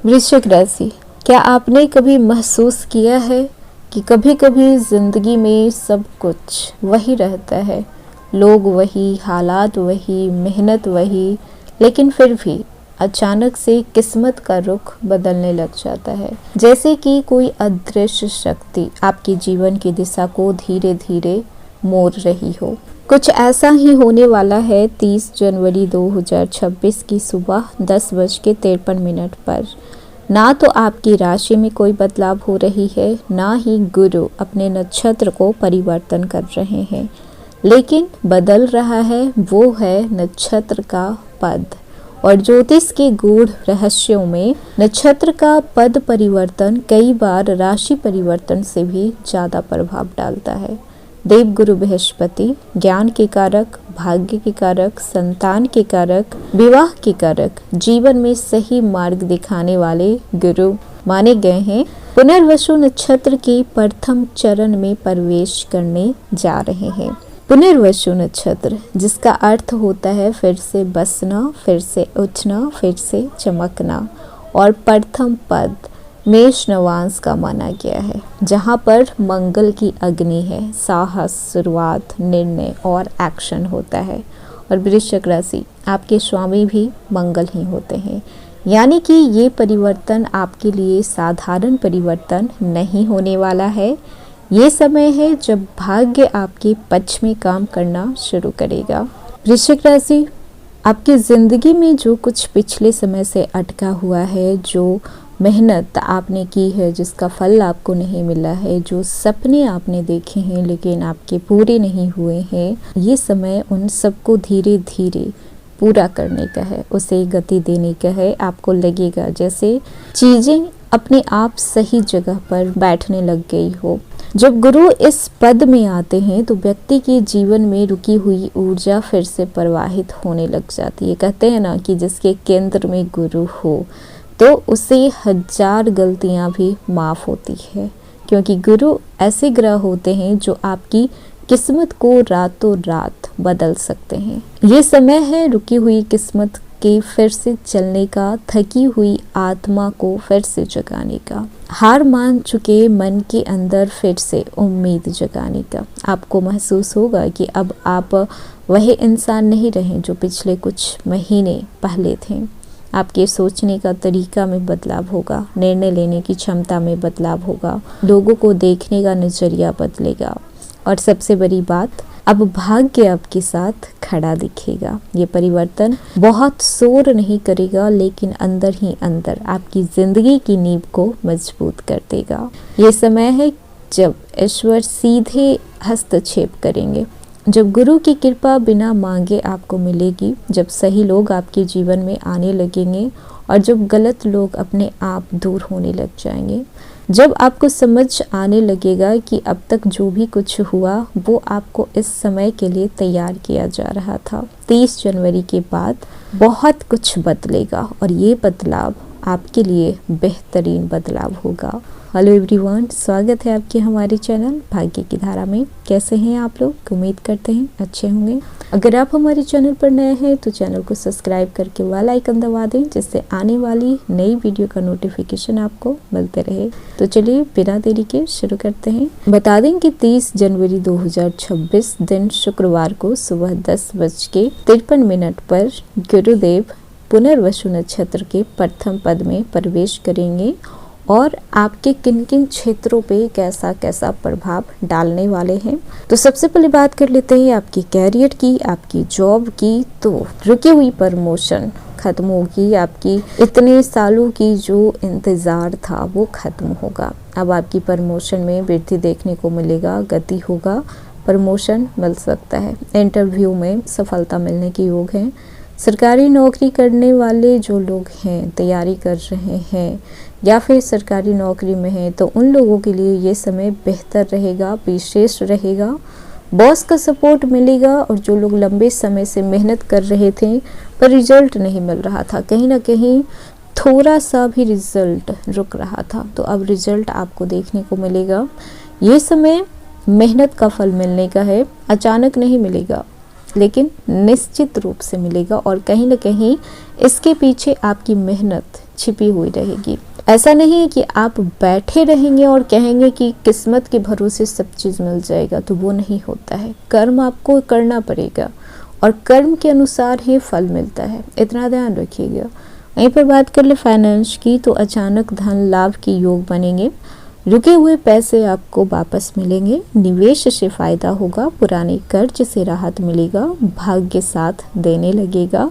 वृश्चिक राशि, क्या आपने कभी महसूस किया है कि कभी कभी ज़िंदगी में सब कुछ वही रहता है, लोग वही, हालात वही, मेहनत वही, लेकिन फिर भी अचानक से किस्मत का रुख बदलने लग जाता है। जैसे कि कोई अदृश्य शक्ति आपके जीवन की दिशा को धीरे धीरे मोड़ रही हो। कुछ ऐसा ही होने वाला है 30 जनवरी 2026 की सुबह 10:53 पर। ना तो आपकी राशि में कोई बदलाव हो रही है, ना ही गुरु अपने नक्षत्र को परिवर्तन कर रहे हैं, लेकिन बदल रहा है वो है नक्षत्र का पद। और ज्योतिष के गूढ़ रहस्यों में नक्षत्र का पद परिवर्तन कई बार राशि परिवर्तन से भी ज़्यादा प्रभाव डालता है। देवगुरु बृहस्पति ज्ञान के कारक, भाग्य के कारक, संतान के कारक, विवाह के कारक, जीवन में सही मार्ग दिखाने वाले गुरु माने गए हैं। पुनर्वसु नक्षत्र के प्रथम चरण में प्रवेश करने जा रहे हैं। पुनर्वसु नक्षत्र, जिसका अर्थ होता है फिर से बसना, फिर से उठना, फिर से चमकना, और प्रथम पद मेष नवांश का माना गया है, जहाँ पर मंगल की अग्नि है, साहस, शुरुआत, निर्णय और एक्शन होता है। और वृश्चिक राशि, आपके स्वामी भी मंगल ही होते हैं, यानी कि ये परिवर्तन आपके लिए साधारण परिवर्तन नहीं होने वाला है। ये समय है जब भाग्य आपके पक्ष में काम करना शुरू करेगा। वृश्चिक राशि, आपकी ज़िंदगी में जो कुछ पिछले समय से अटका हुआ है, जो मेहनत आपने की है जिसका फल आपको नहीं मिला है, जो सपने आपने देखे हैं लेकिन आपके पूरे नहीं हुए हैं, ये समय उन सबको धीरे धीरे पूरा करने का है, उसे गति देने का है। आपको लगेगा जैसे चीज़ें अपने आप सही जगह पर बैठने लग गई हो। जब गुरु इस पद में आते हैं तो व्यक्ति के जीवन में रुकी हुई ऊर्जा फिर से प्रवाहित होने लग जाती है। कहते हैं ना कि जिसके केंद्र में गुरु हो तो उसे 1000 गलतियां भी माफ़ होती है, क्योंकि गुरु ऐसे ग्रह होते हैं जो आपकी किस्मत को रातों रात बदल सकते हैं। ये समय है रुकी हुई किस्मत के फिर से चलने का, थकी हुई आत्मा को फिर से जगाने का, हार मान चुके मन के अंदर फिर से उम्मीद जगाने का। आपको महसूस होगा कि अब आप वही इंसान नहीं रहे जो पिछले कुछ महीने पहले थे। आपके सोचने का तरीका में बदलाव होगा, निर्णय लेने की क्षमता में बदलाव होगा, लोगों को देखने का नज़रिया बदलेगा, और सबसे बड़ी बात, अब भाग्य आपके साथ खड़ा दिखेगा। ये परिवर्तन बहुत शोर नहीं करेगा, लेकिन अंदर ही अंदर आपकी ज़िंदगी की नींव को मजबूत कर देगा। ये समय है जब ईश्वर सीधे हस्तक्षेप करेंगे, जब गुरु की कृपा बिना मांगे आपको मिलेगी, जब सही लोग आपके जीवन में आने लगेंगे और जब गलत लोग अपने आप दूर होने लग जाएंगे, जब आपको समझ आने लगेगा कि अब तक जो भी कुछ हुआ वो आपको इस समय के लिए तैयार किया जा रहा था। 30 जनवरी के बाद बहुत कुछ बदलेगा और ये बदलाव आपके लिए बेहतरीन बदलाव होगा। हेलो एवरीवन, स्वागत है आपके हमारे चैनल भाग्य की धारा में। कैसे हैं आप लोग? उम्मीद करते हैं अच्छे होंगे। अगर आप हमारे चैनल पर नए हैं तो चैनल को सब्सक्राइब करके बेल आइकन दबा दें, जिससे आने वाली नई वीडियो का नोटिफिकेशन आपको मिलते रहे। तो चलिए बिना देरी के शुरू करते हैं। बता दें कि 30 जनवरी 2026 दिन शुक्रवार को सुबह 10:53 पर गुरुदेव पुनर्वसु नक्षत्र के प्रथम पद में प्रवेश करेंगे और आपके किन किन क्षेत्रों पे कैसा कैसा प्रभाव डालने वाले हैं। तो सबसे पहले बात कर लेते हैं आपकी कैरियर की, आपकी जॉब की। तो रुकी हुई प्रमोशन खत्म होगी, आपकी इतने सालों की जो इंतज़ार था वो खत्म होगा। अब आपकी प्रमोशन में वृद्धि देखने को मिलेगा, गति होगा, प्रमोशन मिल सकता है, इंटरव्यू में सफलता मिलने के योग हैं। सरकारी नौकरी करने वाले जो लोग हैं, तैयारी कर रहे हैं या फिर सरकारी नौकरी में हैं, तो उन लोगों के लिए ये समय बेहतर रहेगा, विशेष रहेगा। बॉस का सपोर्ट मिलेगा। और जो लोग लंबे समय से मेहनत कर रहे थे पर रिजल्ट नहीं मिल रहा था, कहीं ना कहीं थोड़ा सा भी रिजल्ट रुक रहा था, तो अब रिजल्ट आपको देखने को मिलेगा। ये समय मेहनत का फल मिलने का है, अचानक नहीं मिलेगा। लेकिन निश्चित रूप से मिलेगा और कहीं ना कहीं इसके पीछे आपकी मेहनत छिपी हुई रहेगी। ऐसा नहीं है कि आप बैठे रहेंगे और कहेंगे कि किस्मत के भरोसे सब चीज़ मिल जाएगा, तो वो नहीं होता है। कर्म आपको करना पड़ेगा और कर्म के अनुसार ही फल मिलता है, इतना ध्यान रखिएगा। वहीं पर बात कर ले फाइनेंस की, तो अचानक धन लाभ के योग बनेंगे। रुके हुए पैसे आपको वापस मिलेंगे, निवेश से फायदा होगा, पुराने कर्ज से राहत मिलेगा, भाग्य साथ देने लगेगा।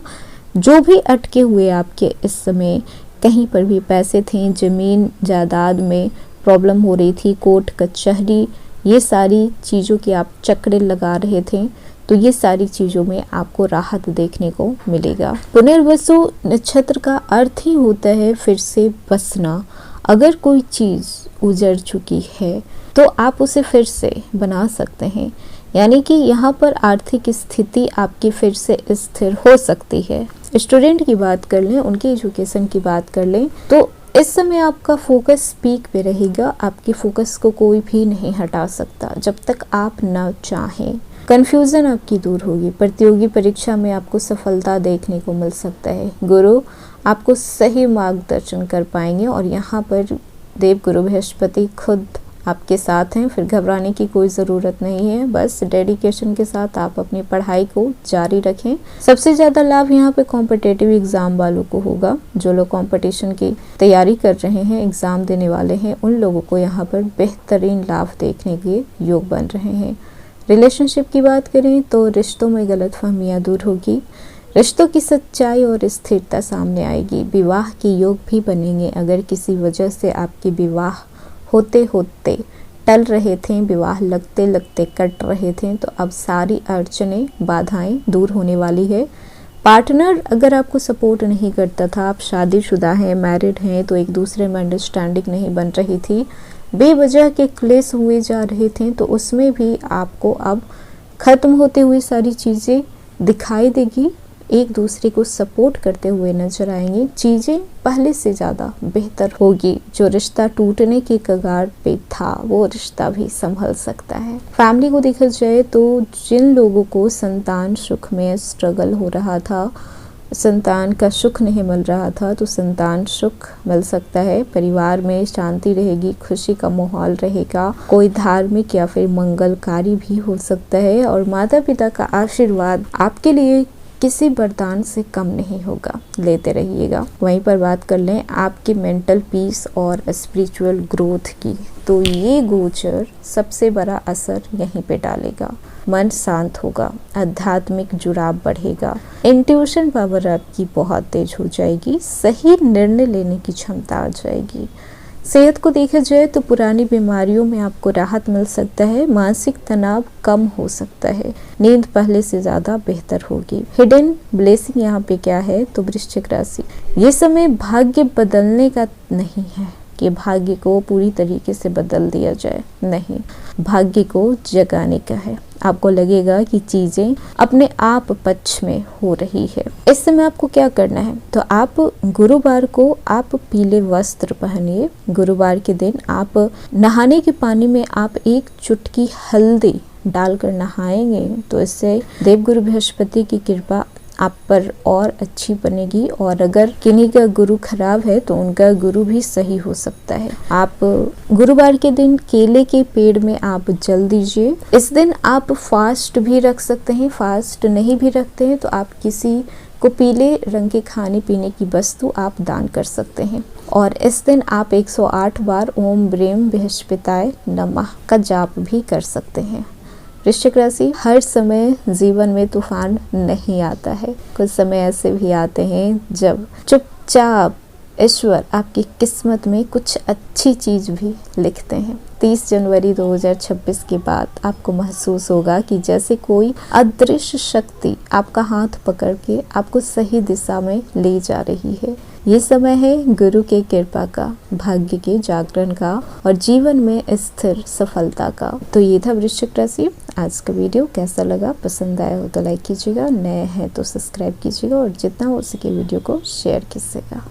जो भी अटके हुए आपके इस समय कहीं पर भी पैसे थे, ज़मीन जायदाद में प्रॉब्लम हो रही थी, कोर्ट कचहरी, ये सारी चीज़ों की आप चक्कर लगा रहे थे, तो ये सारी चीज़ों में आपको राहत देखने को मिलेगा। पुनर्वसु नक्षत्र का अर्थ ही होता है फिर से बसना। अगर कोई चीज़ उजड़ चुकी है तो आप उसे फिर से बना सकते हैं, यानी कि यहाँ पर आर्थिक स्थिति आपकी फिर से स्थिर हो सकती है। स्टूडेंट की बात कर लें, उनकी एजुकेशन की बात कर लें, तो इस समय आपका फोकस पीक पे रहेगा। आपके फोकस को कोई भी नहीं हटा सकता जब तक आप ना चाहें। कन्फ्यूज़न आपकी दूर होगी। प्रतियोगी परीक्षा में आपको सफलता देखने को मिल सकता है। गुरु आपको सही मार्गदर्शन कर पाएंगे और यहाँ पर देव गुरु बृहस्पति खुद आपके साथ हैं। फिर घबराने की कोई ज़रूरत नहीं है, बस डेडिकेशन के साथ आप अपनी पढ़ाई को जारी रखें। सबसे ज़्यादा लाभ यहाँ पे कॉम्पिटिटिव एग्ज़ाम वालों को होगा। जो लोग कंपटीशन की तैयारी कर रहे हैं, एग्ज़ाम देने वाले हैं, उन लोगों को यहाँ पर बेहतरीन लाभ देखने के योग बन रहे हैं। रिलेशनशिप की बात करें तो रिश्तों में गलतफहमियाँ दूर होगी, रिश्तों की सच्चाई और स्थिरता सामने आएगी। विवाह के योग भी बनेंगे। अगर किसी वजह से आपके विवाह होते होते टल रहे थे, विवाह लगते लगते कट रहे थे, तो अब सारी अड़चनें बाधाएं दूर होने वाली है। पार्टनर अगर आपको सपोर्ट नहीं करता था, आप शादीशुदा हैं, मैरिड हैं, तो एक दूसरे में अंडरस्टैंडिंग नहीं बन रही थी, बेवजह के क्लेश हुए जा रहे थे, तो उसमें भी आपको अब ख़त्म होते हुए सारी चीज़ें दिखाई देगी। एक दूसरे को सपोर्ट करते हुए नजर आएंगे। चीज़ें पहले से ज़्यादा बेहतर होगी। जो रिश्ता टूटने के कगार पे था, वो रिश्ता भी संभल सकता है। फैमिली को देखा जाए तो जिन लोगों को संतान सुख में स्ट्रगल हो रहा था, संतान का सुख नहीं मिल रहा था, तो संतान सुख मिल सकता है। परिवार में शांति रहेगी, खुशी का माहौल रहेगा। कोई धार्मिक या फिर मंगलकारी भी हो सकता है और माता पिता का आशीर्वाद आपके लिए किसी वरदान से कम नहीं होगा, लेते रहिएगा। वहीं पर बात कर लें आपकी मेंटल पीस और स्पिरिचुअल ग्रोथ की, तो ये गोचर सबसे बड़ा असर यहीं पे डालेगा। मन शांत होगा, आध्यात्मिक जुड़ाव बढ़ेगा, इंट्यूशन पावर आपकी बहुत तेज हो जाएगी, सही निर्णय लेने की क्षमता आ जाएगी। सेहत को देखा जाए तो पुरानी बीमारियों में आपको राहत मिल सकता है, मानसिक तनाव कम हो सकता है, नींद पहले से ज़्यादा बेहतर होगी। हिडन ब्लेसिंग यहाँ पे क्या है, तो वृश्चिक राशि, ये समय भाग्य बदलने का नहीं है कि भाग्य को पूरी तरीके से बदल दिया जाए, नहीं, भाग्य को जगाने का है। आपको लगेगा कि चीज़ें अपने आप पक्ष में हो रही है। इस समय आपको क्या करना है, तो आप गुरुवार को आप पीले वस्त्र पहनिए। गुरुवार के दिन आप नहाने के पानी में आप एक चुटकी हल्दी डालकर नहाएंगे, तो इससे देवगुरु बृहस्पति की कृपा आप पर और अच्छी बनेगी। और अगर किन्हीं का गुरु खराब है तो उनका गुरु भी सही हो सकता है। आप गुरुवार के दिन केले के पेड़ में आप जल दीजिए। इस दिन आप फास्ट भी रख सकते हैं, फास्ट नहीं भी रखते हैं तो आप किसी को पीले रंग के खाने पीने की वस्तु आप दान कर सकते हैं। और इस दिन आप 108 बार ओम ब्रीम बृहस्पताय नमः का जाप भी कर सकते हैं। वृश्चिक राशि, हर समय जीवन में तूफान नहीं आता है, कुछ समय ऐसे भी आते हैं जब चुपचाप ईश्वर आपकी किस्मत में कुछ अच्छी चीज़ भी लिखते हैं। 30 जनवरी 2026 के बाद आपको महसूस होगा कि जैसे कोई अदृश्य शक्ति आपका हाथ पकड़ के आपको सही दिशा में ले जा रही है। ये समय है गुरु के कृपा का, भाग्य के जागरण का और जीवन में स्थिर सफलता का। तो ये था वृश्चिक राशि। आज का वीडियो कैसा लगा, पसंद आया हो तो लाइक कीजिएगा, नए हैं तो सब्सक्राइब कीजिएगा और जितना हो सके वीडियो को शेयर कीजिएगा।